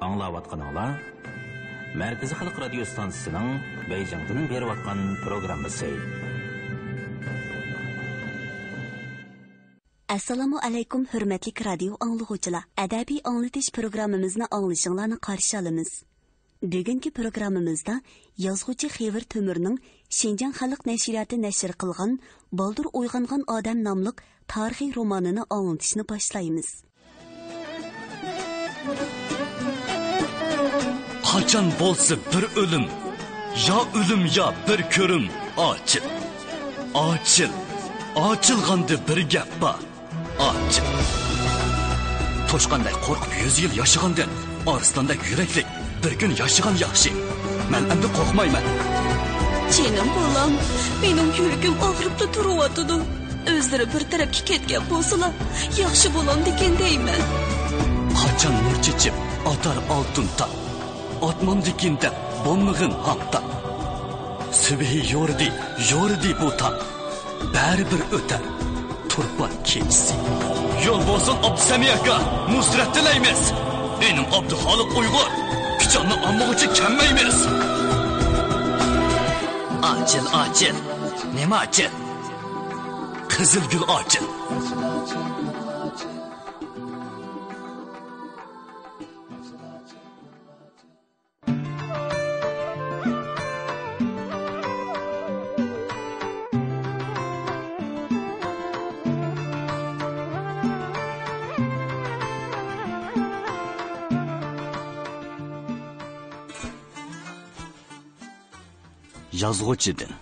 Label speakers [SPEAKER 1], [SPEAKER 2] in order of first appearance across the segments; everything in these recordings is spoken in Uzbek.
[SPEAKER 1] Аңлаватқаныңла Мәркізі Халық радио станциясының Бейжіңден беріп атқан программасы.
[SPEAKER 2] Assalamu alaykum hürmetlik radio anlıqçılar. Ədəbi anlatış proqramımızını anlayışınlarını qarşı alımız. Bugünkü proqramımızda yazğıcı Xevir Tömürnün Şinjan Xalq Nəşriyyatı nəşr qılğan Baldur Oyğanğan Adam namlıq tarixi romanını anlatışını başlayımız.
[SPEAKER 3] Qaçan bolsa bir ölüm, ya ölüm ya bir körüm, açıl. Açıl. Açılğandı bir gap ba. Açıl. Toşqanday qorqub 100 yil yaşagandan arslandak yüreklik bir gün yaşagan yaxşı. Men endi qo'rqmayman.
[SPEAKER 2] Canım bolam, benim yüragim ağrıpla turuvatıdı. Özleri bir tarafga ketgan bo'lsalar, yaxshi bo'lam degan deyman.
[SPEAKER 3] Qaçan nur chechib, atar oltin ta. Atmam dikinde bonmig'in haqda. Sübhi yordi bu ta. Bari bir o'tar. Turpan kechsi. Yo'l bo'lsin Abdusamiyaka, Nusrat tilaymiz. Benim Abduxoliq Uyg'ur. Pichonni ammoqchi kammaymiz. Açıl. Nima açıl? Qizilgul açıl. Yazğıcıdın.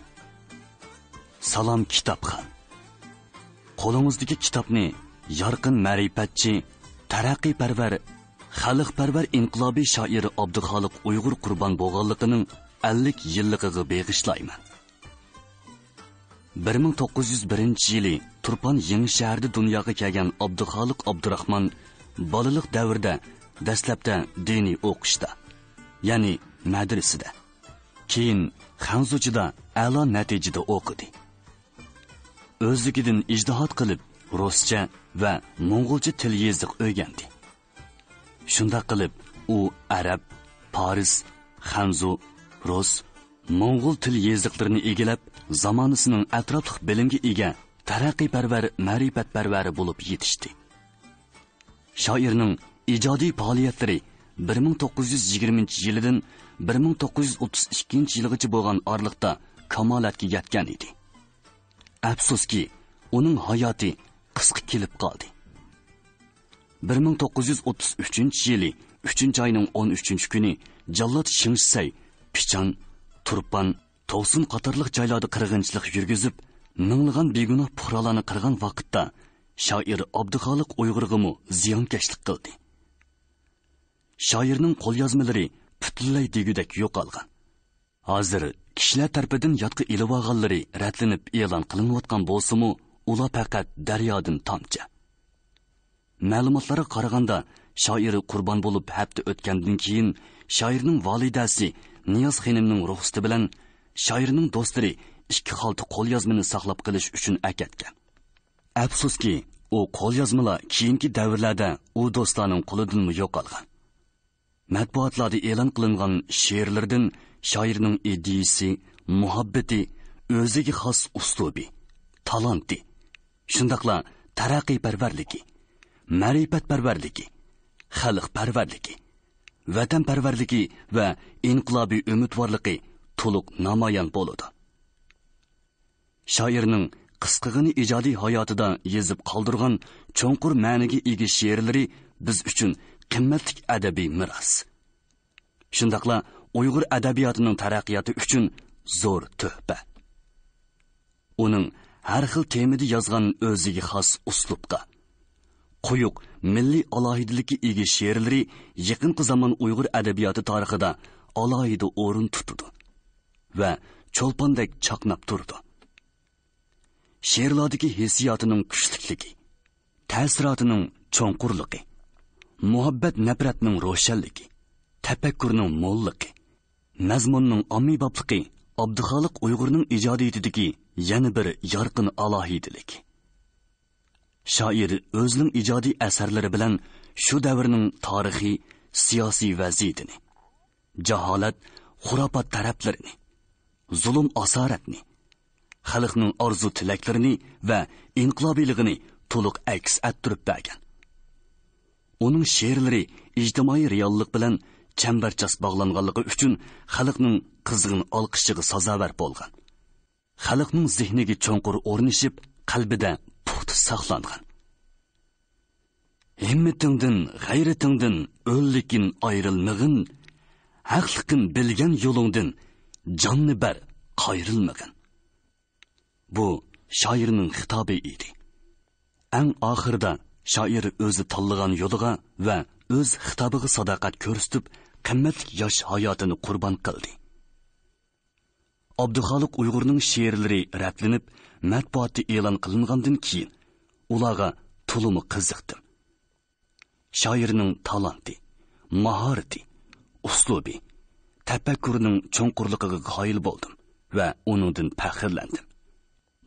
[SPEAKER 3] Salam kitapxon. Qo'lingizdagi kitobni yarqin ma'rifatchi, taraqqiyparvar, xalqparvar inqilobiy shoiri Abduxoliq Uyg'ur qurbon bo'lganligining 50 yilligiga beg'ishlayman. 1901-yili Turpan Yangi shaharda dunyoga kelgan Abduxoliq Abdurahmon bolalik davrida dastlabda diniy o'qishda, ya'ni madrasada, keyin Xanzuchida a'lo natijada o'qidi. O'zligidan ijtihod qilib, ruscha va mo'ng'ulcha til yeziq o'rgandi. Shunda qilib u arab, faris, xanzu, rus, mo'ng'ul til yeziqlarini egallab, zamonasining atrofli bilimga ega, taraqqiyparvar, ma'rifatparvari bo'lib yetishdi. Shoirning ijodiy faoliyatlari 1920-yildan 1932-yilgacha bo'lgan oraliqda kamolatga yetgan edi. Afsuski, uning hayoti qisqa kelib qoldi. 1933-yili 3-oyning 13-kuni Jallod Shingsay, Pichan, Turpan, To'sin qatorliq joylarda qirg'inchilik yurgizib, minglagan begunoh fuqarolarni qirgan vaqtda shoir Abduxoliq Uyg'urg'imi ziyonkashlik qildi. Shoirning qo'lyozmalari butunlay degudek yo'qolgan. Hozir kishilar tarafidan yotqi ilib olganlari ratlanib e'lon qilinayotgan bo'lsa-mu, ular faqat daryodan tomchi. Ma'lumotlarga qaraganda, shoir qurbon bo'lib hafta o'tgandan keyin shoirning validasi Niyoz xonimning ruxsati bilan shoirning do'stlari 2 xalta qo'lyozmani saqlab qilish uchun akatgan. Afsuski, u qo'lyozmalar keyingi davrlarda u do'stlarning qo'lidan yo'qolgan. Matbuotlarda e'lon qilingan she'rlardan shoirning ideyasi, muhabbati, o'ziga xos uslubi, talanti, shundaqla taraqqiyparvarligi, ma'rifatparvarligi, xalqparvarligi, vatanparvarligi va inqilobiy umidvorligi to'liq namoyon bo'ladi. Shoirning qisqagina ijodiy hayotida yezib qoldirgan cho'nqur ma'niga ega she'rlari biz uchun qimmatli adabiy miros. Shundaqla Uyg'ur adabiyotining taraqqiyoti uchun zo'r tuhfa. Uning har xil temada yozgan o'ziga xos uslubda, quyuq milliy alohidlikka ega she'rlari yaqinqi zamon Uyg'ur adabiyoti tarixida alohida o'rin tutdi va cho'lpondek chaqnab turdi. She'rlardagi hissiyotining kuchlikligi, ta'sirining cho'nqurligi, muhabbat nafratning ro'shanligi, tafakkurning mo'lligi, mazmunning ommibobligi Abduxoliq Uyg'urning ijodiyatidagi yana bir yorqin alohidilik. Shoir o'zining ijodiy asarlari bilan shu davrning tarixiy, siyosiy vaziyatini, jaholat, xurofot taraflarini, zulm asoratni, xalqning orzu tilaklarini va inqilobiyligini to'liq aks ettirib bergan. Uning she'rlari ijtimoiy reallik bilan chambarchas bog'langanligi uchun xalqning qizg'in olqishiga sazovor bo'lgan. Xalqning zehniga cho'nqur o'rnashib, qalbida puxta saqlangan. Himmetingdin, g'ayratingdin o'llikin ayrilmag'in, haqliqin bilgan yo'lingdin jonni ber qayrilmag'in. Bu shoirning xitobi edi. Eng oxirida shoir o'zi tanlagan yo'liga va o'z xitobiga sadoqat ko'rsatib, qimmatli yosh hayotini qurbon qildi. Abduxoliq Uyg'urning she'rlari raplanib, matbuotda e'lon qilingandan keyin ularga to'limi qiziqdim. Shoirning talanti, mahorati, uslubi, tafakkurining cho'nqurligiga qoyil bo'ldim va uningdan faxrlandim.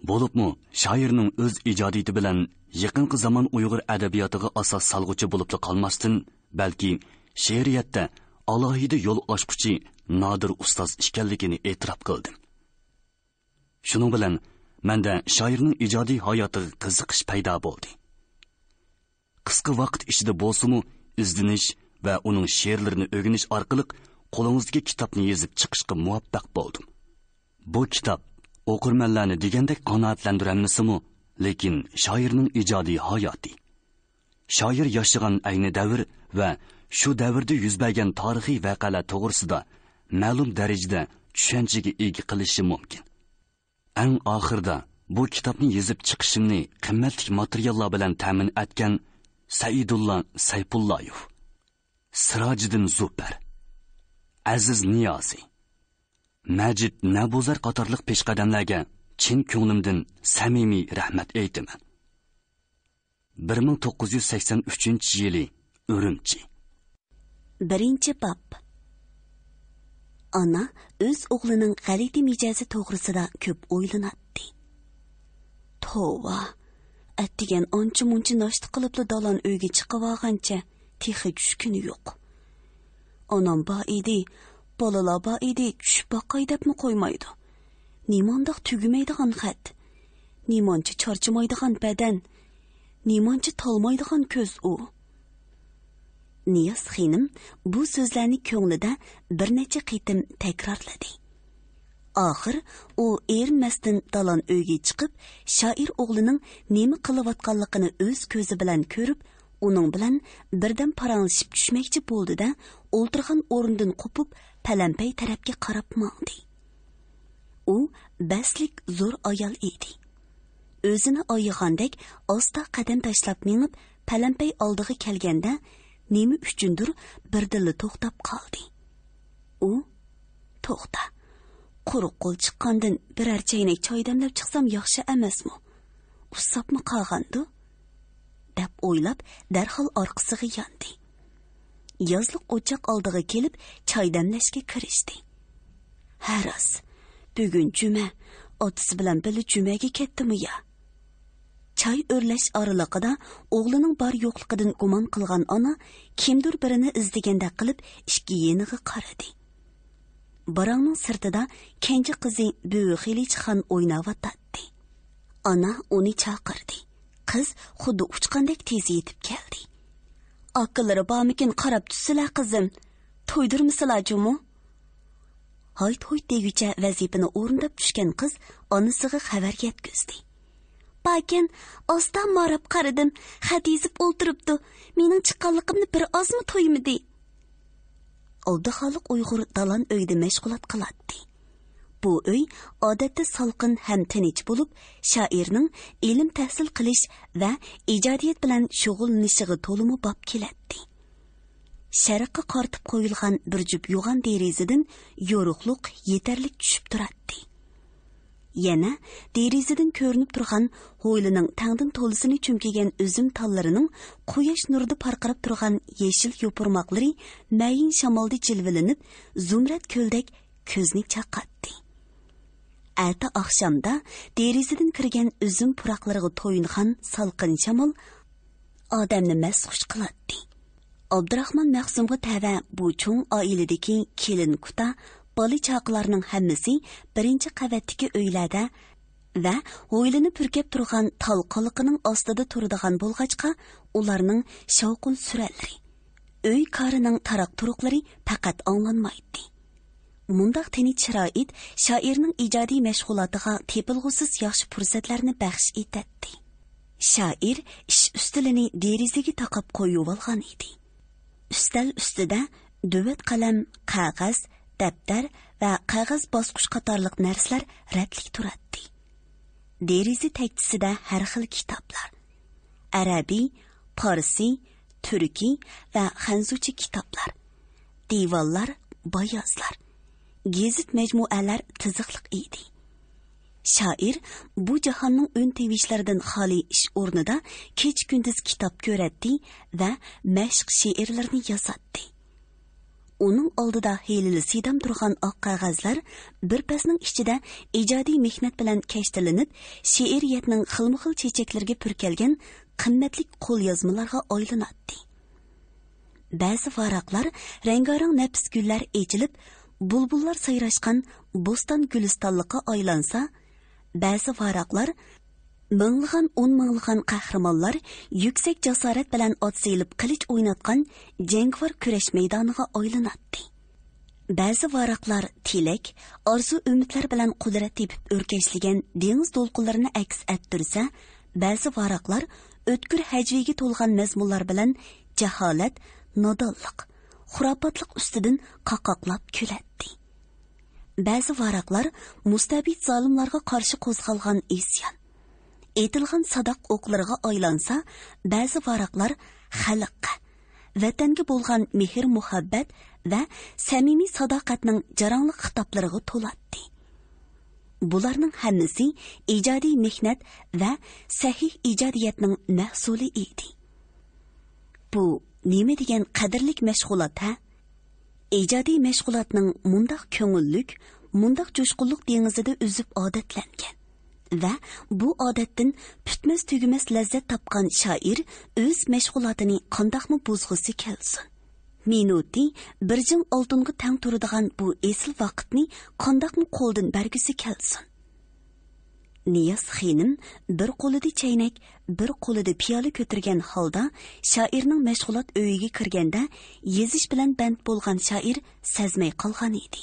[SPEAKER 3] Bo'libmi, shoirning o'z ijodiyati bilan yaqinqi zamon Uyg'ur adabiyotiga asos solg'uchi bo'lib qolmasdan, balki she'riyatda alohida yo'l ochquchi nodir ustoz ekanligini e'tirof qildim. Shuning bilan menda shoirning ijodiy hayotiga qiziqish paydo bo'ldi. Qisqa vaqt ichida bo'lsa-mu, izlanish va uning she'rlarini o'rganish orqali qo'lingizga kitobni yozib chiqishga muvaffaq bo'ldim. Bu kitob o'qirmanlarni degandek qanoatlantiramisimu, lekin shoirning ijodiy hayoti, shoir yashagan ayni davr va shu davrda yuz bergan tarixiy voqealar to'g'risida ma'lum darajada tushunchaga ega qilishi mumkin. Eng oxirida bu kitobni yozib chiqishimni qimmatli materiallar bilan ta'min etgan Saidullah Sayfullayev, Sirojiddin Zufar, Aziz Niyozi, Majid Nabuzar qatorliq peshqadamlarga chin ko'nglimdan samimiy rahmat aytaman. 1983-yili Urumchi.
[SPEAKER 2] Birinchi bob. Ana o'z o'g'lining g'alati mijozi to'g'risida ko'p o'ylanadi. Tova, attigan onchi-munchi noshta qilibli dalon uyga chiqib olgancha texi tushkuni yo'q. Onam ba edi, bolalar ba edi, tushib boqay debmi qo'ymaydi. Nimondoq tugumaydigan xat, nimoncha charchamaydigan badan, nimoncha talmaydigan ko'z u. Niyoz xonim bu so'zlarni ko'nglida bir necha qitim takrorladi. Oxir u erinmasdan dalon uyga chiqib, shoir o'g'lining nima qilayotganligini o'z ko'zi bilan ko'rib, uning bilan birdan paranglashib tushmoqchi bo'ldi-da, o'ltirgan o'rnidan qopib, palampay tarafga qarab mangdi. U baslik zo'r ayol edi. O'zini oyig'andek osta qadam tashlab minib, palampay oldiga kelganda nima uchundir birdilla to'xtab qoldi. U to'xta. Quruq qo'l chiqqandan biror chaynak choy damlab chiqsam yaxshi emasmi? Usabmi qolgandi? deb o'ylab, darhol orqasiga yondi. Yozliq o'choq oldiga kelib, choy damlashga kirishdi. Haras, bugun juma, otasi bilan birga jumaga ketdimi ya? Choy o'rlash oraliqida o'g'lining bor yo'qligidan gumon qilgan ona kimdir birini izlaganda qilib ishga yeniga qaradi. Barangning sirtida kenja qizi Büyük Xilichxon o'ynayotdi. Ona uni chaqirdi. Qiz xuddi uchqandek tez yetib keldi. Aqllari bormikin qarab tursizlar qizim. To'ydirmisizlar jumu? Hayt-hoyt degucha vazifani o'rindab tushgan qiz onasiga xabar yetkazdi. Bakin, ostan marab qaradim, xat yezib o'ltiribdi. Mening chiqqanligimni bir ozmi to'ymidi? Abduxoliq Uyg'ur dalon uyda mashg'ulot qiladi. Bu uy odatda salqin ham tinch bo'lib, shoirning ilm tahsil qilish va ijodiyat bilan shug'ullanishiga to'limi bob keladi. Sharqqa qartib qo'yilgan bir jup yo'g'on derazadan yo'ruqliq yetarlik tushib turadi. Yana derazadan ko'rinib turgan hovlining tangdan to'lisini cho'mkagan uzum tallarining quyosh nurida parqirab turgan yeshil yo'pirmoqlari mayin shamolda jilvilanib, zumrad ko'ldek ko'zni chaqatdi. Erta oqshomda derazadan kirgan uzum puroqlariga to'yingan salqin shamol odamni masxush qiladi. Abdurahmon Mahsumga tava bu cho'ng oiladagi kelin kuta, bola chaqalarning hammasi birinchi qavatdagi uylarda va o'ylini purkab turgan talqoliqining ostida turadigan bo'lg'achqa, ularning shavqul surallari, uy korining taraq turuqlari faqat anglanmaydi. Mundaq tinch sharoit shoirning ijodiy mashg'ulotiga tepilg'usiz yaxshi fursatlarni baxsh etadi. Shoir ish ustilini derazaga taqab qo'yib olgan edi. Ustal ustida duvat qalam, qog'oz, daftar va qog'oz bosqich qatorliq narsalar ratlik turadi. Deraza tagchisida har xil kitoblar. Arabiy, Farsi, Turkiy va Xanzucha kitoblar. Divanlar, bayozlar. Gezit majmualar tiziqliq edi. Shoir bu jahonning ön tevishlaridan xoli ish o'rnida kech kunduz kitob ko'radi va mashq she'rlarni yozadi. Uning oldida helili sidam turgan oq qog'ozlar bir pasning ichida ijodiy mehnat bilan kashtalanib, she'riyatning xilma-xil chechaklarga purkalgan qimmatli qo'lyozmalarga aylanadi. Ba'zi varaqlar rangarang nafis gullar echilib, bulbullar sayrashgan bo'ston gulistonliqqa aylansa, ba'zi varaqlar minglagan minglagan qahramonlar yuksak jasorat bilan ot selib qilich o'ynatgan jangvar kurash maydoniga aylanadi. Ba'zi varaqlar tilak, orzu umidlar bilan qudrat tepib o'rkashlagan dengiz to'lqinlarini aks ettirsa, ba'zi varaqlar o'tkir hajviga to'lgan mazmunlar bilan jaholat, nodonlik, xurofotlik ustidan qaqoqlab kuladi. Ba'zi varaqlar mustabid zolimlarga qarshi qo'zg'algan isyon, etilgan sadoq o'qlariga aylansa, ba'zi varaqlar xalqqa, vatanga bo'lgan mehr muhabbat va samimiy sadoqatning jarangli xitoblariga to'ladi. Bularning hammasi ijodiy mehnat va sahih ijodiyatning mahsuli edi. Bu nima degan qadrlik mashg'ulot ha? Ijodiy mashg'ulotning mundaq ko'ngillik, mundaq jo'shqinlik dengizida uzib odatlangan va bu odatdan putmas tugumas lazzat topgan shoir o'z mashg'ulotini qandoqmi buzg'isi kelsin. Minuti bir jim oltinga tang turadigan bu esil vaqtni qandoqmi qo'ldan bergisi kelsin. Niyaz xonim bir qo'lida chaynak, bir qo'lida piyola ko'targan holda shoirning mashg'ulot uyiga kirganda yezish bilan band bo'lgan shoir sezmay qolgan edi.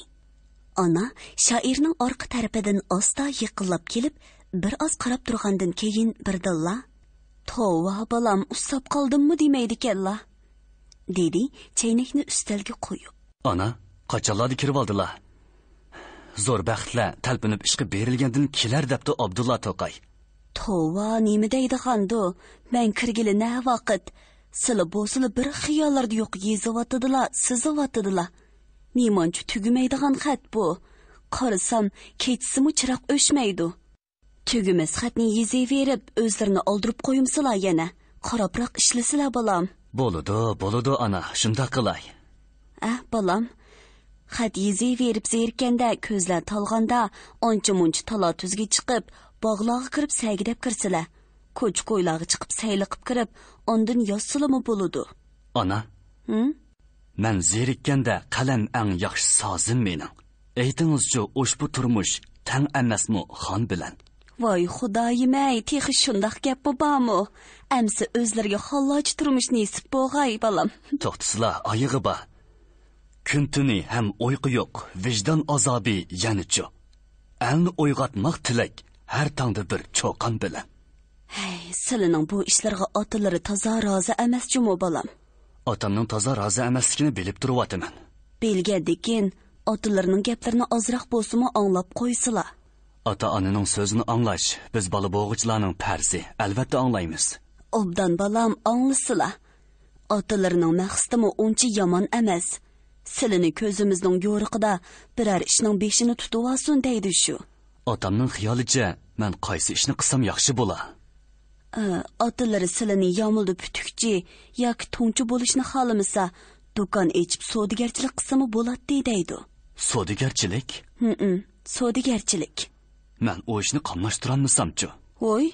[SPEAKER 2] Ana shoirning orqa tarafidan asta yiqilib kelib, bir oz qarab turgandan keyin birdilla "Tova balam, ustab qoldimmi demaydi kella" dedi chaynakni ustalga qo'yib.
[SPEAKER 3] Ana, qachonlarda kirib oldilar? Zo'r baxtlar talpinib ishga berilgandan kelar debdi Abdulla To'qay.
[SPEAKER 2] Tova nima deydi-xandu? Men kirgili na vaqt. Sili bo'sili bir xiyollarda yo'q yezivatdilar, sizivatdilar. Nimanchi tugumaydigan xat bu. Qarasam, kechsimi chiroq o'chmaydi. Tugumas xatni yezaverib, o'zlarini oldirib qo'yimsizlar yana. Qarabroq ishlasizlar balam.
[SPEAKER 3] Bo'ladi ana, shunda qilay.
[SPEAKER 2] Balam. Xat yezaverib zerkanda, ko'zlar talganda, oncha-muncha talatuzga chiqib, bog'larga kirib saygidab kirsilar. Ko'ch-ko'ylarga chiqib sayliqib kirib, ondan yozsilimi bo'ladi.
[SPEAKER 3] Ana. Men zerikkanda qalam eng yaxshi sozim mening. Aytingizchi, ushbu turmush tang emasmi xon bilan?
[SPEAKER 2] Voy xudoyim-ey, texi shundoq gap bormi? Amsi o'zlariga xolloch turmush nasib bo'lg'ay balam.
[SPEAKER 3] To'xtasizlar, oyig'i bor. Kun-tuni ham uyqu yo'q, vijdon azobi yanichu. Alni uyg'otmoq tilak har tongda bir cho'qon bilan.
[SPEAKER 2] Hey, silining bu ishlarga otalari toza rozi emas-chu balam.
[SPEAKER 3] Otamning toza rozi emasligini bilib turibman.
[SPEAKER 2] Bilgandikin, otalarining gaplarini ozroq bo'lsa-mu anglab qo'ysizlar.
[SPEAKER 3] Ota-onaning so'zini anglash biz bola bo'g'ichlarning farzi, albatta anglaymiz.
[SPEAKER 2] Obdan balam anglasizlar. Otalarining maqsadi uncha yomon emas. Silini ko'zimizning yo'riqida biror ishning beshini tutib olsin deydi shu.
[SPEAKER 3] Otamning xiyolicha men qaysi ishni qilsam yaxshi bo'lar?
[SPEAKER 2] Otalari silini yomildi putukchi yoki to'ngchi bo'lishni xohlamasa, do'kon ochib savdogarchilik qilsami bo'ladi deydi.
[SPEAKER 3] Savdogarchilik?
[SPEAKER 2] Savdogarchilik.
[SPEAKER 3] Men o ishni qamlashtirolmasam-chi?
[SPEAKER 2] Voy,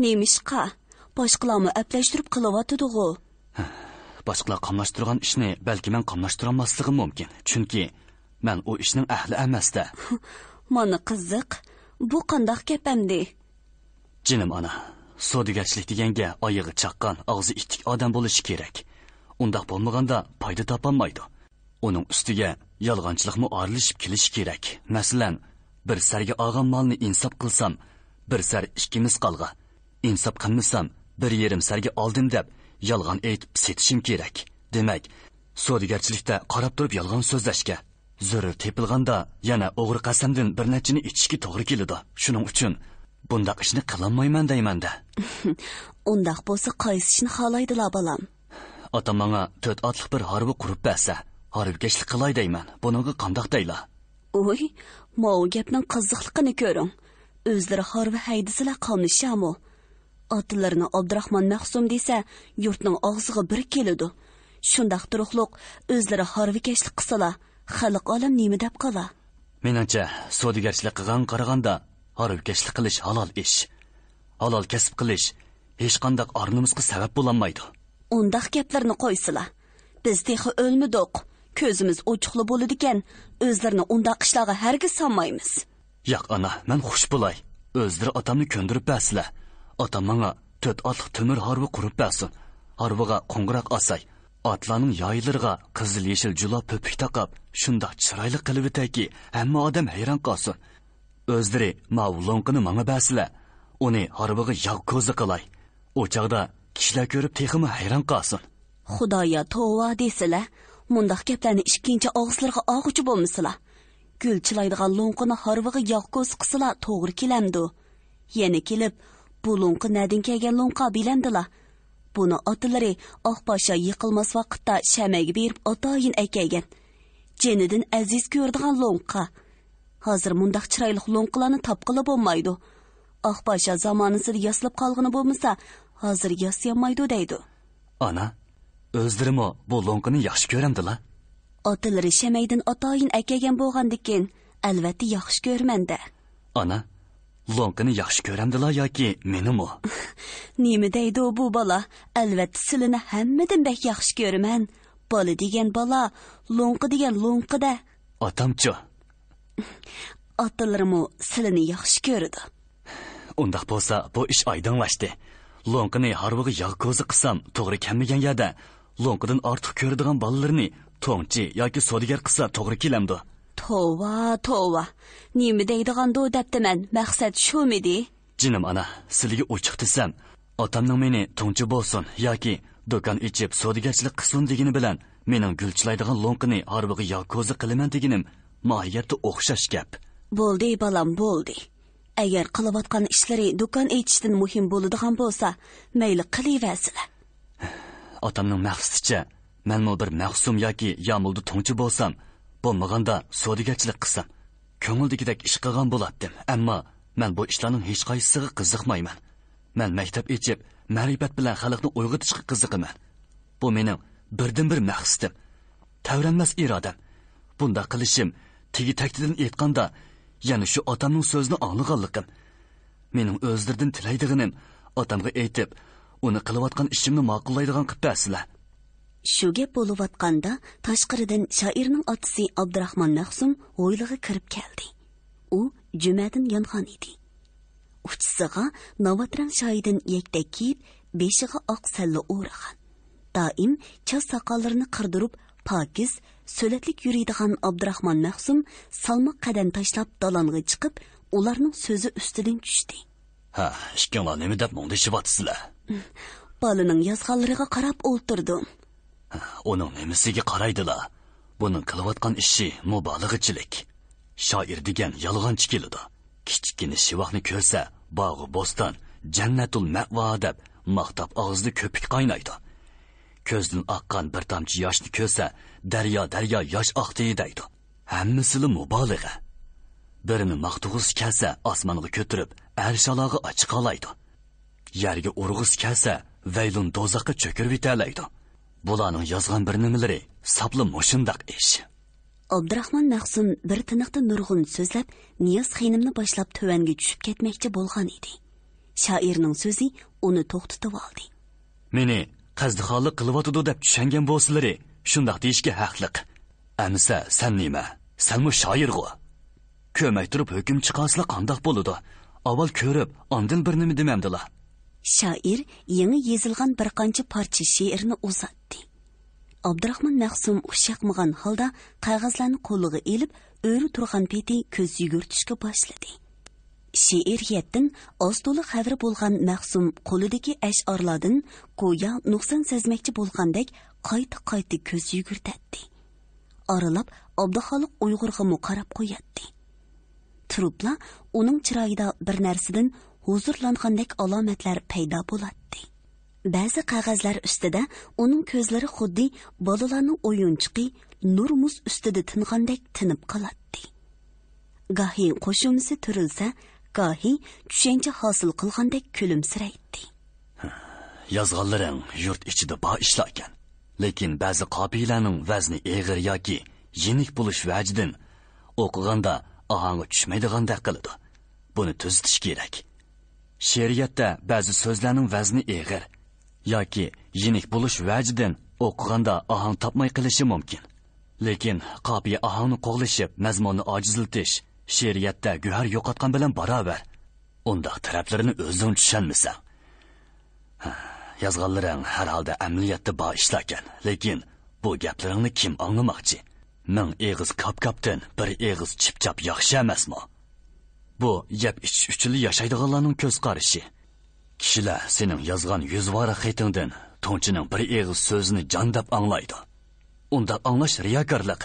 [SPEAKER 2] nemishqa? Boshqalarni aplashtirib qilyotdi-ku.
[SPEAKER 3] boshqalar qamlashtirgan ishni balki men qamlashtirolmasligim mumkin. Chunki men u ishning ahli emasda.
[SPEAKER 2] Mana qiziq, bu qandoq gap endi?
[SPEAKER 3] Jinim ana, savdogarchilik deganga oyog'i chaqqan, og'zi ittik odam bo'lishi kerak. Undaq bo'lmaganda foyda topolmaydi. Uning ustiga yolg'onchilikmi aralashib kelishi kerak. Masalan, bir sarga olgan molni insof qilsam, bir sar ikkimiz qolga. Insof qilmasam, 1,5 sarga oldim deb yolg'on aytib setishim kerak. Demak, savdogarchilikda qarab turib yolg'on so'zlashga, zarur tepilganda yana o'g'ri qasamdan bir nechini ichishga to'g'ri keladi. Shuning uchun bundaq ishni qilolmayman deymanda.
[SPEAKER 2] Undaq bo'lsa qaysi ishni xohlaydilar balam?
[SPEAKER 3] Otam menga 4 otliq bir harbi qurib bersa, harbikashlik qilay deyman. Buningga qandoq deylar?
[SPEAKER 2] Oy, mau gapning qiziqligini ko'ring. O'zlari harbi haydisilar qolmishami? Otlarni Abdurahmon Mahsum desa, yurtning og'ziga bir keladi. Shundaq turuqliq o'zlari harbikashlik qilsalar, xalq olam nima deb qolar?
[SPEAKER 3] Meningcha, savdogarchilik qilgan qaraganda harbikashlik qilish halol ish. Halol kasb qilish hech qanday ornimizga sabab bo'lolmaydi.
[SPEAKER 2] Undaq gaplarni qo'ysilar. Biz texi o'lmidik. Ko'zimiz ochiqli bo'ladi ekan, o'zlarini undaq ishlarga hargiz solmaymiz.
[SPEAKER 3] Yo'q ana, men xush bo'lay. O'zlari otamni ko'ndirib bersinlar. Otam menga 4 otliq temir harbi qurib bersin. Harbiga qo'ng'iroq asay. Atlarning yoylariga qizil yeshil julo popuk taqab, shundoq chiroyli qilib etayki, hamma odam hayron qolsin. O'zlari mavlonqini menga bersinlar. Uni harbiga yog' ko'zi qilay. O'chaqda kishilar ko'rib teximi hayron qolsin.
[SPEAKER 2] Xudoya tova desizlar, mundaq gaplarni ikkinchi og'izlarga og'uchi bo'lmasizlar. Gul chilaydigan lo'nqini harbiga yog' ko'zi qilsalar to'g'ri kelamdi. Yana kelib, bu lo'nqi nadin kelgan lo'nqa bilandilar. Buni otilari Oqposhsha yiqilmas vaqtda shamaga berib otayin aykagan. Jenidan aziz ko'rdigan lo'nqa. Hozir mundaq chiroyli lo'nqalarni topqili bo'lmaydi. Oqposhsha zamonasida yaslab qolgani bo'lmasa, hozir yasamaydi deydi.
[SPEAKER 3] Ana, o'zlarimi bu lo'nqini yaxshi ko'ramdilar.
[SPEAKER 2] Otilari shamaydan otayin aykagan bo'lgandikin, albatta yaxshi ko'rmanda.
[SPEAKER 3] Ana, lo'nqini yaxshi ko'ramdilar yoki menimi?
[SPEAKER 2] Nima deydi bu bola? Albatta sizlarni hammadan bak yaxshi ko'raman. Bola degan bola, lo'nqi degan lo'nqida.
[SPEAKER 3] Otamchi.
[SPEAKER 2] Otalarimi sizlarni yaxshi ko'rdi.
[SPEAKER 3] Undaq bo'lsa, bu ish oydinlashdi. Lo'nqini harbiga yog' ko'zi qilsam, to'g'ri kelmagan yerda lo'nqidan ortiq ko'radigan bolalarni to'ngchi yoki savdogar qilsa to'g'ri kelamdi.
[SPEAKER 2] Tova, tova. Nima deydiganda debdiman, maqsad shumidi?
[SPEAKER 3] Jinim ana, sizga ochiq desam, otamning meni to'ngchi bo'lsin yoki do'kon ichib savdogarchilik qilsin degani bilan mening gulchilaydigan lo'nqini harbiga yog' ko'zi qilaman deganim mohiyatda o'xshash gap.
[SPEAKER 2] Bo'ldi balam, bo'ldi. Agar qilayotgan ishlari do'kon ichishdan muhim bo'ladigan bo'lsa, mayli qilaversilar.
[SPEAKER 3] Otamning maqsadicha, menmi bir mahsum yoki yomulda to'ngchi bo'lsam, bo'lmaganda savdogarchilik qilsam, ko'ngildagidek ish qilgan bo'lardim. Ammo men bu ishlarning hech qaysisiga qiziqmayman. Men maktab ichib, ma'rifat bilan xalqni uyg'otishga qiziqaman. Bu mening birdan-bir maqsadim. Tavranmas irodam. Bunda qilishim tegi taktidan aytganda, yana shu otamning so'zini anglaganligim. Mening o'zlaridan tilaydiganim otamga aytib, uni qilayotgan ishimni ma'qullaydigan qilib bersizlar.
[SPEAKER 2] Shu gap bo'layotganda tashqaridan shoirning otasi Abdurahmon Mahsum o'ylig'iga kirib keldi. U jumadan yongan edi. Uchisiga navatrang shoyidan yaktak kiyib, beshiga oq salla o'ragan. Doim chas soqollarini qirdirib, pokiz, so'latlik yuradigan Abdurahmon Mahsum salmoq qadam tashlab dalonga chiqib, ularning so'zi ustidan tushdi.
[SPEAKER 3] Ha, ishkinglar nima deb mondishyapsizlar?
[SPEAKER 2] Bolaning yozganlariga qarab o'ltirdim.
[SPEAKER 3] Uning nimasiga qaraydilar? Buning qilayotgan ishi mubolag'achilik. Shoir degan yolg'onchi keladi. Kichkina shivoqni ko'rsa, bog'i bo'ston, jannatul ma'vo deb maqtab og'zida ko'pik qaynaydi. Ko'zdan oqqan bir tomchi yoshni ko'rsa, daryo yosh oqdi deydi. Hammasi mubolag'a. Birini maqtug'us kelsa, osmonga ko'tarib, arshalog'i ochiq qolaydi. Yerga urg'us kelsa, vaylun dozoqqa cho'kirib yetalaydi. Bularning yozgan bir nimalari sapli mushundaq ish.
[SPEAKER 2] Abdurahmon Mahsum bir tiniqda nurg'un so'zlab, Niyoz xinimni boshlab tuvanga tushib ketmoqchi bo'lgan edi. Shoirning so'zi uni to'xtatib oldi.
[SPEAKER 3] Meni qazdixonlik qilyotidi deb tushungan bo'lsalari, shundoq deyishga haqliq. Amsa, sen nima? Senmi shoirg'u? Ko'may turib hukm chiqasla qandoq bo'ladi? Avval ko'rib, ondan bir nima demamdilar.
[SPEAKER 2] Shoir yangi yezilgan bir qancha parcha she'rni uzatdi. Abdurahmon Maqsum xushyoqmagan holda qog'ozlarni qo'liga elib, o'ri turgan peti ko'z yugurtishga boshladi. She'riyatdan oz to'liq xabari bo'lgan Maqsum qo'lidagi ash'orlardan go'yo nuqson sezmoqchi bo'lgandek qayta ko'z yugurtadi. Aralab Abduxoliq Uyg'urga qarab qo'yatdi. Turupla uning chiroyida bir narsadan huzurlangandek alomatlar paydo bo'ladi. Ba'zi qog'ozlar ustida uning ko'zlari xuddi bolalarning o'yinchiqi nur muz ustida tingandek tinib qoladi. Gahi qo'shimsi turilsa, gahi tushuncha hosil qilgandek kulimsiraydi.
[SPEAKER 3] Yozganlaring yurt ichida bor ishlar ekan. Lekin ba'zi qopiyalarning vazni eg'ir yoki yenik bo'lish vajidan o'qiganda ohangi tushmaydigandek qiladi. Buni tuzatish kerak. She'riyatda ba'zi so'zlarning vazni eg'ir yoki yenik bo'lish vajidan o'qiganda ohang topmay qilishi mumkin. Lekin qopiya ohangni qo'g'lishib, mazmunni ojizlatish she'riyatda guhar yo'qotgan bilan barobar. Undaq taraflarini o'zing tushunmasan. Yozganlaring har holda amaliyotda bor ishlar ekan. Lekin bu gaplaringni kim anglamoqchi? Ming eg'iz kap-kapdan bir eg'iz chip-chap yaxshi emasmi? Bu yeb ichish uchun yashaydiganlarning ko'z qarashi. Kishilar sening yozgan yuzvora xatingdan to'nchining bir eg'iz so'zini jon deb anglaydi. Unda anglash riyokorlik.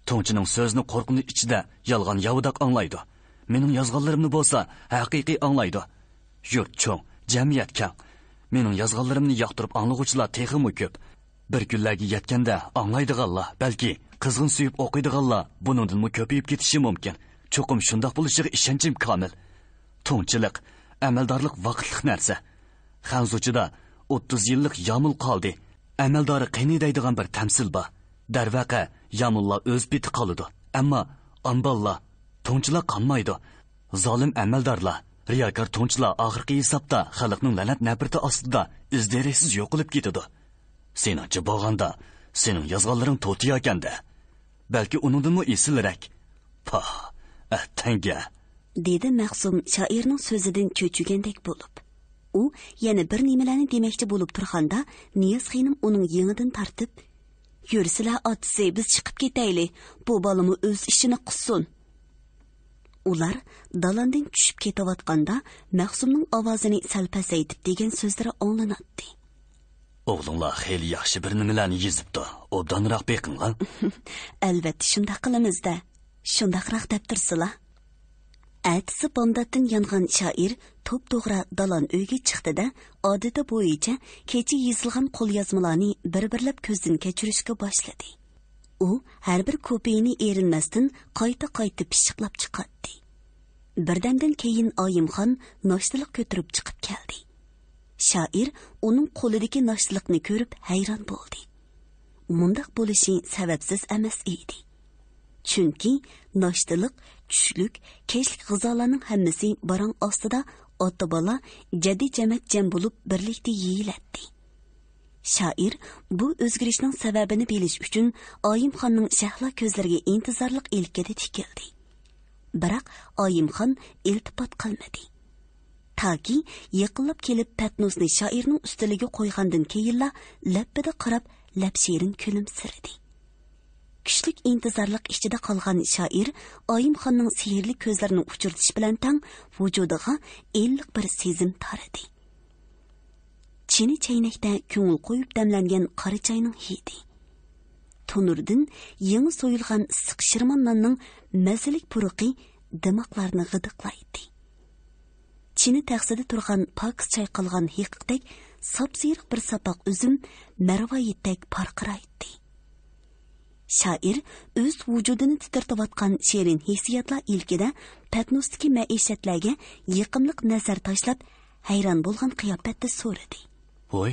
[SPEAKER 3] To'nchining so'zini qo'rqinch ichida yolg'on yovdaq anglaydi. Mening yozganlarimni bo'lsa haqiqiy anglaydi. Yurt cho'ng, jamiyat kang. Mening yozganlarimni yoqtirib anglag'uvchilar texmi ko'p. Bir kunlarga yetganda anglaydiganlar, balki qizg'in suyib o'qiydiganlar buningdan ko'payib ketishi mumkin. Cho'qim shundoq bo'lishiga ishonchim komil. To'nchilik, amaldorlik vaqtlik narsa. Xanzuchida 30 yillik yomul qoldi. Amaldori qiynaydigan bir tamsil bor. Darvaqa yomullar o'z biti qoladi. Ammo anballar, to'nchilar qolmaydi. Zolim amaldorlar, riyokor to'nchilar oxirgi hisobda xalqning la'nat nafrati ostida izdereksiz yo'qolib ketadi. Seningcha bo'lganda, sening yozganlaring to'tiya ekanda. Balki uningdanmi esilrak. Pah, tanga.
[SPEAKER 2] Dedi Maqsum shoirning so'zidan cho'chigandek bo'lib. U yana bir nimalarni demoqchi bo'lib turganda, Niyozxonim uning yengidan tortib, "Yursizlar otsi, biz chiqib ketaylik. Bu bolami o'z ishini qilsin." Ular dalandan tushib ketayotganda Maqsumning ovozini sal pasaytib degan so'zlari anglanadi.
[SPEAKER 3] O'g'linglar xeyli yaxshi bir nimalarni yezibdi. Obdanroq beqinglar.
[SPEAKER 2] Albatta shunday qilamiz-da. Shundaqroq deb tursizlar. Atisi bomdatdan yongan shoir to'p-to'g'ri dalan uyga chiqdi-da, odati bo'yicha kecha yezilgan qo'lyozmalarni bir-birlab ko'zdan kechirishga boshladi. U har bir kopiyani erinmasdan qayta pishiqlab chiqardi. Birdamdan keyin Oyimxon noshtilik ko'tarib chiqib keldi. Shoir uning qo'lidagi noshtilikni ko'rib hayron bo'ldi. Mundaq bo'lishi sababsiz emas edi. Chunki noshtilik, tushlik, kechlik g'izolarning hammasi barang ostida ota-bola jaddiy jamat jam bo'lib birlikda yeyiladi. Shoir bu o'zgarishning sababini bilish uchun Oyimxonning shahlo ko'zlariga intizorlik ilkida tikildi. Biroq Oyimxon iltifot qilmadi. Taki yaqinlab kelib patnosni shoirning ustiliga qo'ygandan keyinla labbida qarab labshirin kulimsirdi. Kuchlik intizorlik ichida qolgan shoir Oyimxonning sehrli ko'zlarini uchirtish bilan tang vujudiga illiq bir sezim taradi. Chini chaynakda ko'ngil qo'yib damlangan qora choyning hidi. Tonurdan yangi so'yilgan issiq shirmon nonning mazalik puruqi dimoqlarni g'idiqlaydi. Chini taxsida turgan pokiz chayqalgan hiqiqdek sapsiriq bir sapoq uzum marvoyitdek parqiraydi. Shoir o'z vujudini titirtayotgan she'rin hissiyotlar ilkida patnosdagi maishatlarga yiqimliq nazar tashlab hayron bo'lgan qiyofatda so'radi.
[SPEAKER 3] Voy,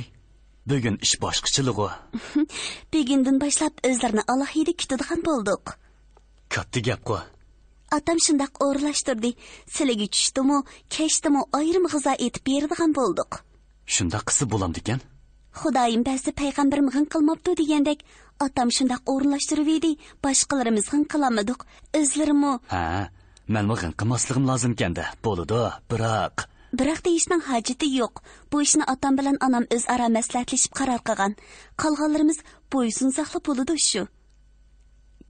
[SPEAKER 3] bugun ish boshqachilig'i.
[SPEAKER 2] Bugundan boshlab o'zlarini alohida kutadigan bo'ldik.
[SPEAKER 3] Katta gap-ku.
[SPEAKER 2] Atam shundoq o'rlashtirdi. Sizlarga tushdimi, keshdimi ayrim g'izo etib beradigan bo'ldik.
[SPEAKER 3] Shunda qisi bo'lamdi ekan?
[SPEAKER 2] Xudoyim ba'zi payg'ambarim g'ing qilmabdi degandek, otam shundoq o'rinlashtirib edi, boshqalarimiz g'ing qilamadik. O'zlarimi
[SPEAKER 3] Ha, men g'ing qilmasligim lozim kanda. Bo'ladi,
[SPEAKER 2] Biroq deyishning hojati yo'q. Bu ishni otam bilan onam o'zaro maslahatlashib qaror qilgan. Qolganlarimiz bo'ysunsoqli bo'ladi shu.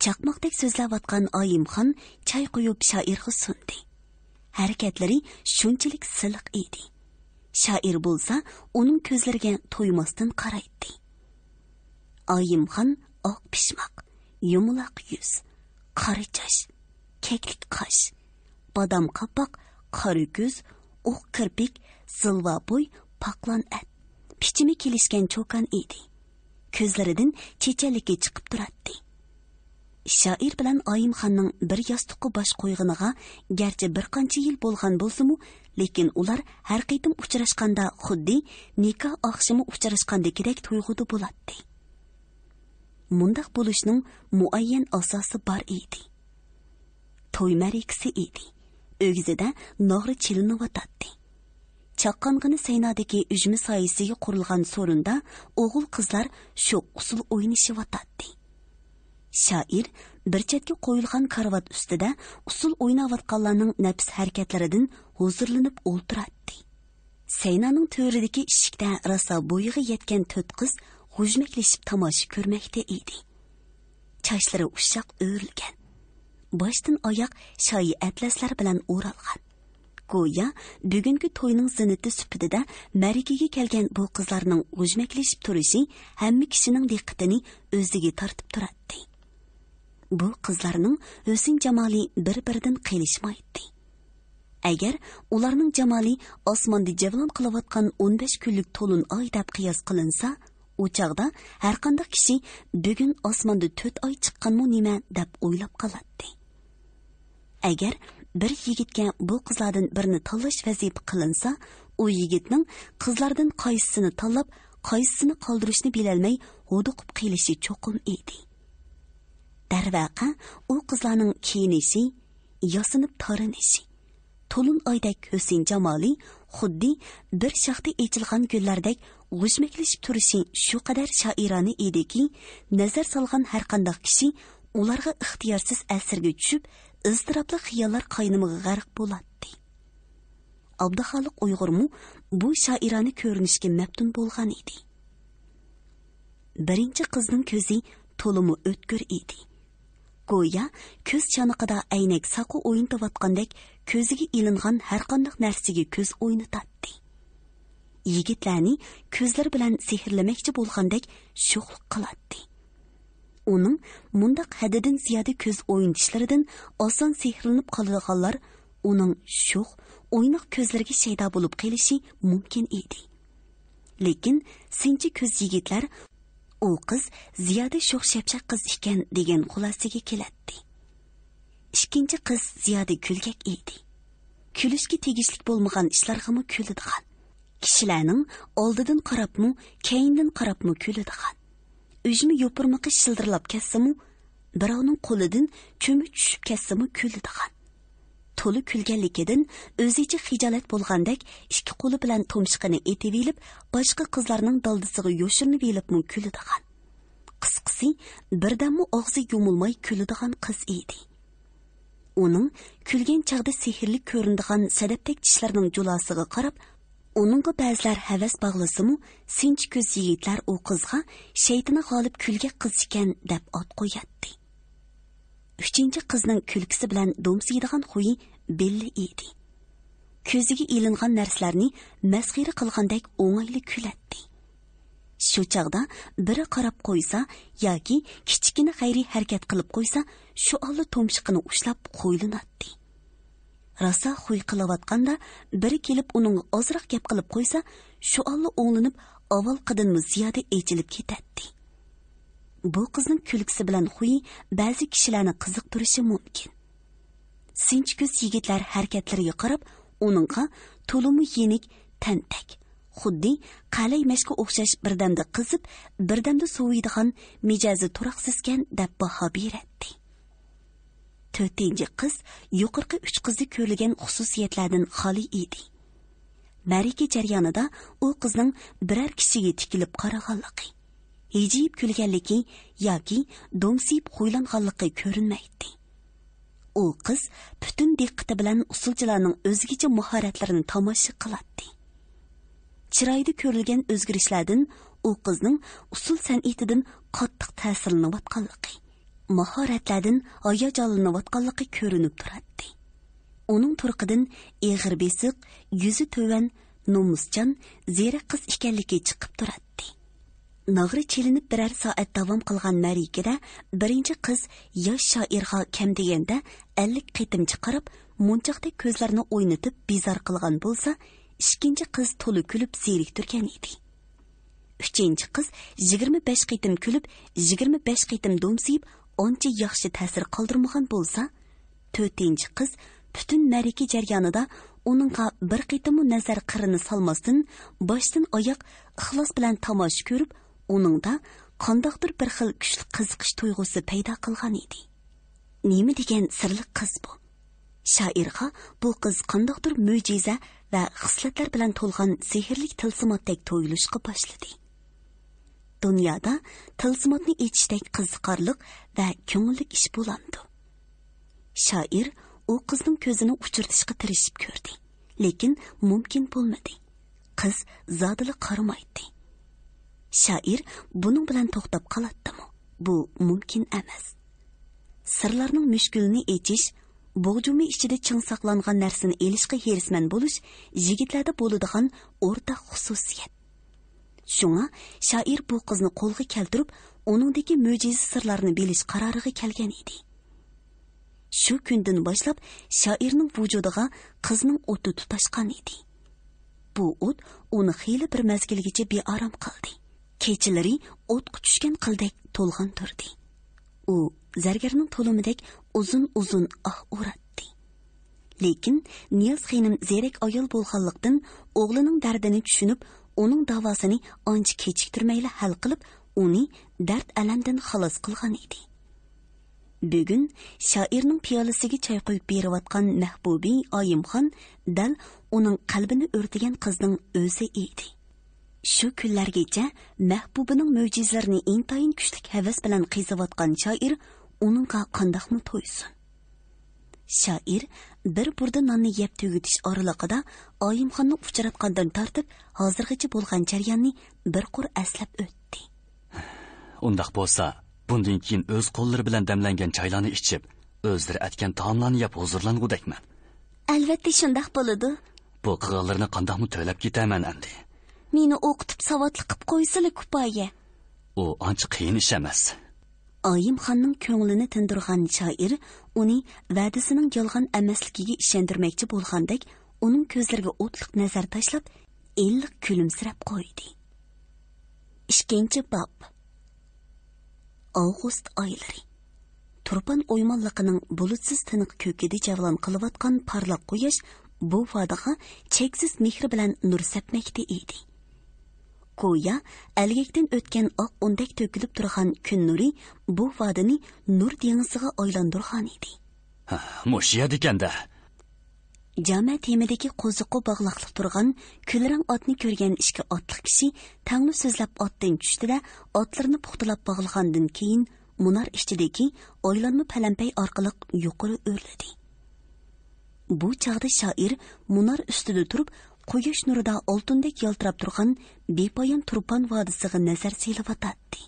[SPEAKER 2] Chaqmoqdek so'zlayotgan Oyimxon choy quyib shoirga sundi. Harakatlari shunchalik silliq edi. Shoir bo'lsa, uning ko'zlariga to'ymasdan qaraydi. Oyimxon oq pishmoq, yumaloq yuz, qora chash, keklik qosh, bodom qapoq, qora ko'z, oq kirpik, zilva bo'y, paqlon at. Pichimi kelishgan cho'kan edi. Ko'zlaridan chechanligi chiqib turadi. Shoir bilan Oyimxonning bir yostiqqa bosh qo'yg'iniga garchi bir qancha yil bo'lgan bo'lsa-mu, lekin ular har qaytim uchrashganda xuddi nikoh oqshimi uchrashgandagidek tuyg'uda bo'ladi. Mundaq bo'lishning muayyan asosi bor edi. To'y marikasi edi. O'g'zida nog'ri chilinayotdi. Chaqqong'ini saynodagi ujmi soyisiga qurilgan so'rinda o'g'il qizlar sho'q usul o'ynashyotdi. Shoir bir chetga qo'yilgan karvat ustida usul o'ynayotganlarning nafs harakatlaridan huzurlanib o'ltiradi. Saynaning to'ridagi eshikda rosa bo'yiga yetgan 4 qiz g'ujmaklashib tomosha ko'rmoqda edi. Chochlari ushoq o'rilgan. Boshdan oyoq shoyi atlaslar bilan o'ralgan. Go'yo bugungi to'yning zinati sifatida marikaga kelgan bu qizlarning g'ujmaklashib turishi hamma kishining diqqatini o'ziga tortib turadi. Bu qizlarning husn jamoli bir-biridan qilishmaydi. Agar ularning jamoli osmonda javlon qilayotgan 15 kunlik to'lin oy deb qiyos qilinsa, u chaqda har qanday kishi bugun osmonda 4 oy chiqqanmi nima deb o'ylab qoladi. Agar bir yigitga bu qizlardan birini tanlash vazifa qilinsa, u yigitning qizlardan qaysisini tanlab, qaysisini qoldirishni bilolmay huduqib qilishi cho'qim edi. Darvaqa u qizlarning kiyinishi, yosinib tarinishi, to'lin oydak husn jamoli xuddi bir shaxta echilgan gullardek g'ujmaklashib turishi shu qadar shoirona ediki, nazar solgan har qanday kishi ularga ixtiyorsiz asirga tushib, iztirobli xiyollar qaynimiga g'arq bo'ladi. Abduxoliq Uyg'urmu bu shoirona ko'rinishga maftun bo'lgan edi. Birinchi qizning ko'zi to'limi o'tkir edi. Go'yo ko'z chanoqida aynak saqu o'ynatayotgandek ko'ziga ilingan har qanday narsaga ko'z o'ynatadi. Yigitlarni ko'zlari bilan sehrlamoqchi bo'lgandek sho'xlik qiladi. Uning mundaq haddidan ziyoda ko'z o'yintishlaridan oson sehrlanib qoladiganlar uning sho'x, o'ynoq ko'zlariga shaydo bo'lib qolishi mumkin edi. Lekin sinchi ko'z yigitlar u qiz ziyoda sho'x shapshaq qiz ekan degan xulosaga keladi. Ikkinchi qiz ziyoda kulgak edi. Kulishga tegishli bo'lmagan ishlarga mu kuladigan. Kishilarning oldidan qarabmi, keyindan qarabmi kuladigan. Ujmi yopirmoqi shildirlab ketsa-mu, birovning qo'lidan cho'mi tushib ketsa-mu kuladigan. To'li kulganligidan o'zicha xijolat bo'lgandek ikki qo'li bilan tomchiqini etib elib, boshqa qizlarning daldisiga yo'shirinib elibmi kuladigan. Qisqasi, birdammi og'zi yumilmay kuladigan qiz edi. Uning kulgan chaqda sehrli ko'rinadigan sadafdek tishlarining julosiga qarab, uningga ba'zilar havas bog'lasa-mu, sinchi ko'z yigitlar u qizga shaytoni g'olib kulga qiz ekan deb ot qo'yadi. Uchinchi qizning kulkisi bilan do'msiydigan xuyi belli edi. Ko'ziga ilingan narsalarni masxira qilgandek o'ng'ayli kuladi. Shu chaqda biri qarab qo'ysa yoki kichkina xayri harakat qilib qo'ysa, shu olli tomchiqini ushlab qo'ylinadi. Rasa xuy qilayotganda biri kelib uning ozroq gap qilib qo'ysa, shu olli o'nglinib avval qadinmi ziyoda echilib ketadi. Bu qizning kulkisi bilan xuyi ba'zi kishilarni qiziqtirishi mumkin. Sinchi ko'z yigitlar harakatlariga qarab, uningga to'limi yenik, tantak, xuddi qalay mashga o'xshash birdamda qizib, birdamda soviydigan mijozi turaqsizkan deb baho beradi. To'rtinchi qiz yuqorqi 3 qizni ko'rilgan xususiyatlardan xoli edi. ma'raka jarayonida u qizning biror kishiga tikilib qaraganligi, hijiyib kulganligi yoki do'msiyib qo'ylanganligi ko'rinmaydi. U qiz butun diqqati bilan usulchilarning o'zgacha mahoratlarini tomosha qiladi. Chiroyda ko'rilgan o'zgarishlardan u qizning usul san'atidan qattiq ta'sirlanayotganligi, mahoratlardan hayajonlanayotganligi ko'rinib turadi. Uning turqidan eg'ir besiq, yuzi to'van, nomuschan, zira qiz ekanligi chiqib turadi. Nag'ri chelinib birer soat davom qilgan ma'rikada birinchi qiz yosh shoirga kam deganda 50 qitimchi qarab, munchoqdek ko'zlarini o'ynatib bezor qilgan bo'lsa, ikkinchi qiz to'li kulib ziyrik turgan edi. Uchinchi qiz 25 qitim kulib, 25 qitim do'msiyib, oncha yaxshi ta'sir qoldirmagan bo'lsa, to'rtinchi qiz butun ma'rika jarayonida uningga bir qitimmi nazar qirini solmasdan, boshdan oyoq ixlos bilan tomosha ko'rib, uningda qandoqdir bir xil kuchli qiziqish tuyg'usi paydo qilgan edi. Nima degan sirli qiz bu? Shoirga bu qiz qandoqdir mo'jiza va xislatlar bilan to'lgan sehrli tilsimotdek to'yilishga boshladi. Dunyoda tilsimotni echishdek qiziqarliq va ko'ngillik ish bo'lamdi. Shoir u qizning ko'zini uchirtishga tirishib ko'rdi, lekin mumkin bo'lmadi. Qiz zodili qaramaydi. Shoir buning bilan to'xtab qoladimi? Bu mumkin emas. Sirlarning mushkulini echish, bo'g'jumi ichida ching saqlangan narsani elishga herisman bo'lish yigitlarda bo'ladigan o'rtaq xususiyat. Shunga shoir bu qizni qo'lga keltirib, uningdagi mo'jiza sirlarini bilish qaroriga kelgan edi. Shu kundan boshlab shoirning vujudiga qizning o'ti tutashgan edi. Bu o't uni xeyli bir mezgilgacha bearam qildi. Kechalari o'tga tushgan qildek to'lg'an turdi. U zargarning to'lumidek uzun-uzun uratdi. Lekin Niyaz xonim zerak ayol bo'lganlikdan o'g'lining dardini tushunib, uning davosini ancha kechiktirmayla hal qilib, uni dard alamdan xalos qilgan edi. Bugun shoirning piyolasiga choy quyib berayotgan Mahbubi Oyimxon dal uning qalbini o'rtagan qizning o'zi edi. Shu kunlargacha Mahbubining mo'jizalarini intayin kuchli havas bilan qiyzayotgan shoir uningga qandoqmi to'ysin. Shoir bir burda nonni yeb tugutish oralig'ida Oyimxonni uchratgandan tortib, hozirgacha bo'lgan jarayonni bir qur aslab o'tdi.
[SPEAKER 3] Undaq bo'lsa, bundan keyin o'z qo'llari bilan damlangan choylarni ichib, o'zlari atgan taomlarni yeb huzurlangudakman.
[SPEAKER 2] Albatta shundoq bo'ladi.
[SPEAKER 3] Bu qig'illarni qandoqmi to'lab ketaman endi.
[SPEAKER 2] Meni o'qitib savodli qilib qo'ysili kupoya.
[SPEAKER 3] U ancha qiyin ish emas.
[SPEAKER 2] Oyimxonning ko'nglini tindirgan shoir uni va'dasining yolg'on emasligiga ishontirmoqchi bo'lgandek, uning ko'zlariga o'tliq nazar tashlab, illiq kulimsirab qo'ydi. 2-bob. Avgust oylari. Turpan o'ymonliqining bulutsiz tiniq ko'kida javlon qilayotgan parlaq quyosh bu vodiga cheksiz mehr bilan nur sepmoqda edi. Go'yo algakdan o'tgan oq undak to'kilib turgan kun nuri bu vodini nur dengiziga aylantirgan edi.
[SPEAKER 3] Mo'shiyad ekanda.
[SPEAKER 2] Jama temidagi qo'ziqqa bog'liqlik turgan kulrang otni ko'rgan ishga otliq kishi tangli so'zlab otdan tushdi-da, otlarni puxtalab bog'lagandan keyin munar ichidagi oylanma palampay orqali yuqori o'rladi. Bu chaqda shoir munar ustida turib, quyosh nurida oltindek yaltirab turgan bepoyon Turpan vodisiga nazar selayotdi.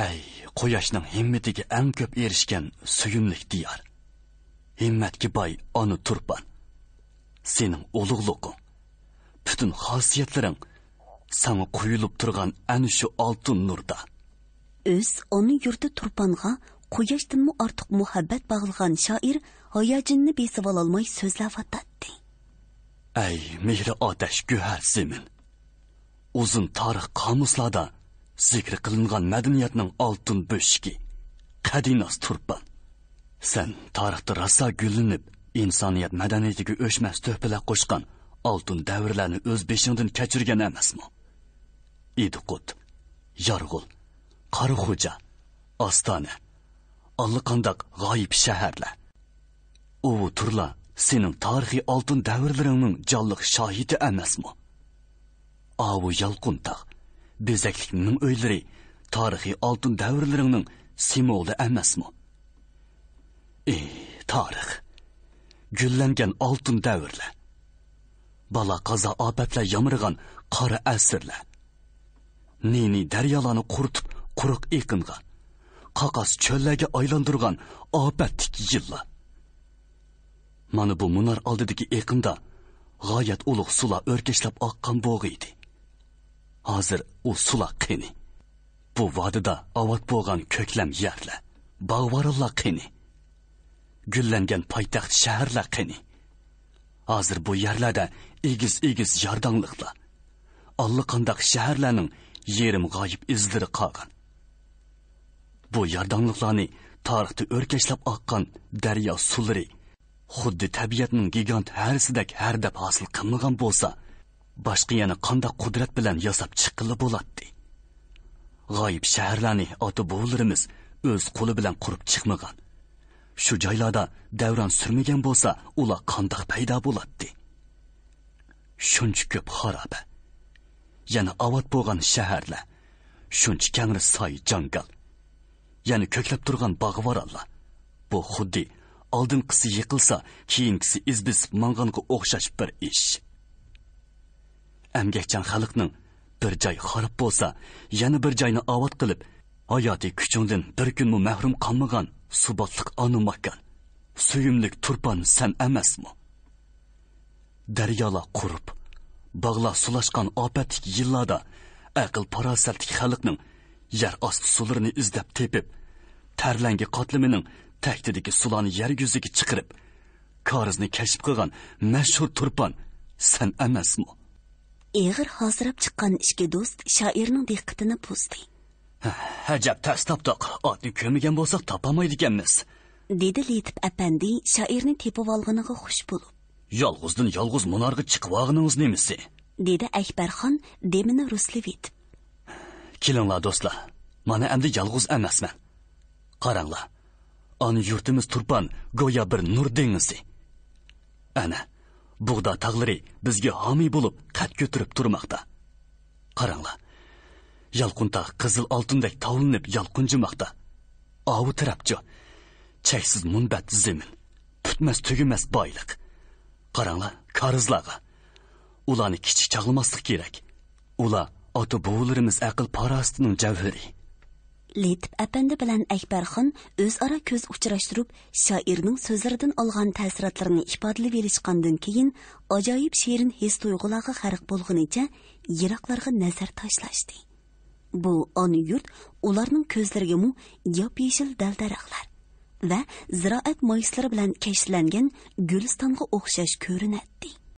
[SPEAKER 3] Ay, quyoshning himmatiga eng ko'p erishgan suyumlik diyor. Himmatga boy ona Turpan. Sening ulug'lig'ing, butun xosiyatlaring sana quyilib turgan ana shu oltin nurda.
[SPEAKER 2] O'z ona yurti Turpanga quyoshdanmi ortiq muhabbat bog'lagan shoir hayojonini besib ololmay so'zlayotdi.
[SPEAKER 3] Ay, mehri otash guhar zemin. Uzun tarix qomuslarda zikr qilingan madaniyatning oltin bo'shigi. Qadinos Turpan. Sen tarixda rasa gullanib, insoniyat madaniyatiga o'chmas to'pilar qo'shgan oltin davrlarni o'z beshingdan kechirgan emasmi? Idiqut, Yarg'ul, Qorixo'ja, Ostona, allaqandoq g'oyib shaharlar. U turlar sening tarixiy oltin davrlaringning jonliq shohidi emasmi? Avu Yalquntaq, bezaklikning o'ylari tarixiy oltin davrlaringning simvoli emasmi? Tarix, gullangan oltin davrlar, bala qazo ofatlar yomg'irgan qora asrlar, neni daryolarni quritib quruq eqingan, qaqas cho'llarga aylantirgan ofatlik yillar. Mana bu munar oldidagi eqinda g'oyat ulug' sular o'rkashlab oqqan bo'g'i edi. Hozir u sular qani. Bu vodidaovat bo'lgan ko'klam yerlar, bog'vorlar qani. Gullangan poytaxt shaharlar qani. Hozir bu yerlarda egiz yordamliqlar. Allaqandaq shaharlarning yerim g'oyib izlari qolgan. Bu yordamliqlarni tarixda o'rkashlab oqqan daryo sulari xuddi tabiatning gigant harisidak hardab hosil qilmagan bo'lsa, boshqa yana qanday qudrat bilan yasab chiqqili bo'ladi. G'oyib shaharlarni ota-bobolarimiz o'z qo'li bilan qurib chiqmagan. Shu joylarda davron surmagan bo'lsa, ular qanday paydo bo'ladi? Shuncha ko'p xaroba, yanaovat bo'lgan shaharlar, shuncha kangri soy jangal, yana ko'klab turgan bog'vorallar. Bu xuddi oldinqisi yiqilsa, keyingisi izbisib mang'anga o'xshash bir ish. Emgakchan xalqning bir joy xarob bo'lsa, yana bir joyniovat qilib, hayotiy kuchingdan bir kunmi mahrum qolmagan subotliq ona makon, suyumlik turpan sen emasmi? Daryolar qurib, bog'lar sulashgan ofatlik yillarda aql farosatli xalqning yer osti sularini izlab tepib, tarlangi qotlamining taktidagi sularni yer yuziga chiqarib, korizni kashf qilgan mashhur turpan sen emasmi?
[SPEAKER 2] Eg'ir hozirab chiqqan ishga do'st shoirning diqqatini buzdi.
[SPEAKER 3] Ajab tastaptoq, otni ko'migan bo'lsak topamaydi ekanmiz,
[SPEAKER 2] dedi Letip apandi shoirni tepib olganiga xush bo'lib.
[SPEAKER 3] Yolg'izdan yolg'iz munarga chiqib olganingiz nemisi?
[SPEAKER 2] dedi Akbarxon demini ruslab etib.
[SPEAKER 3] Kelinglar do'stlar, mana endi yolg'iz emasman. Qaranglar, ana yurtimiz turpan go'yo bir nur dengizi. Ana, bug'da tog'lari bizga homiy bo'lib qad ko'tarib turmoqda. Qaranglar, Yalquntaq qizil oltindek tovlinib yalqunjimoqda. Ovi tarafchi, cheksiz munbat zemin, putmas tugumas boylik. Qaranglar, qarzlarga. Ularni kichik chaqlamaslik kerak. Ular ota-bobolarimiz aql parostining javhari.
[SPEAKER 2] Letip apandi bilan Akbarxon o'zaro ko'z uchrashtirib, shoirning so'zlaridan olgan ta'sirotlarini ifodalab berishgandan keyin ajoyib she'rin his tuyg'ularga g'arq bo'lgunicha yiroqlarga nazar tashlashdi. Bu ona yurt ularning ko'zlariga mu yop-yeshil dal-daraxtlar va ziroat moyslari bilan kashlangan gulistonga o'xshash ko'rinadi.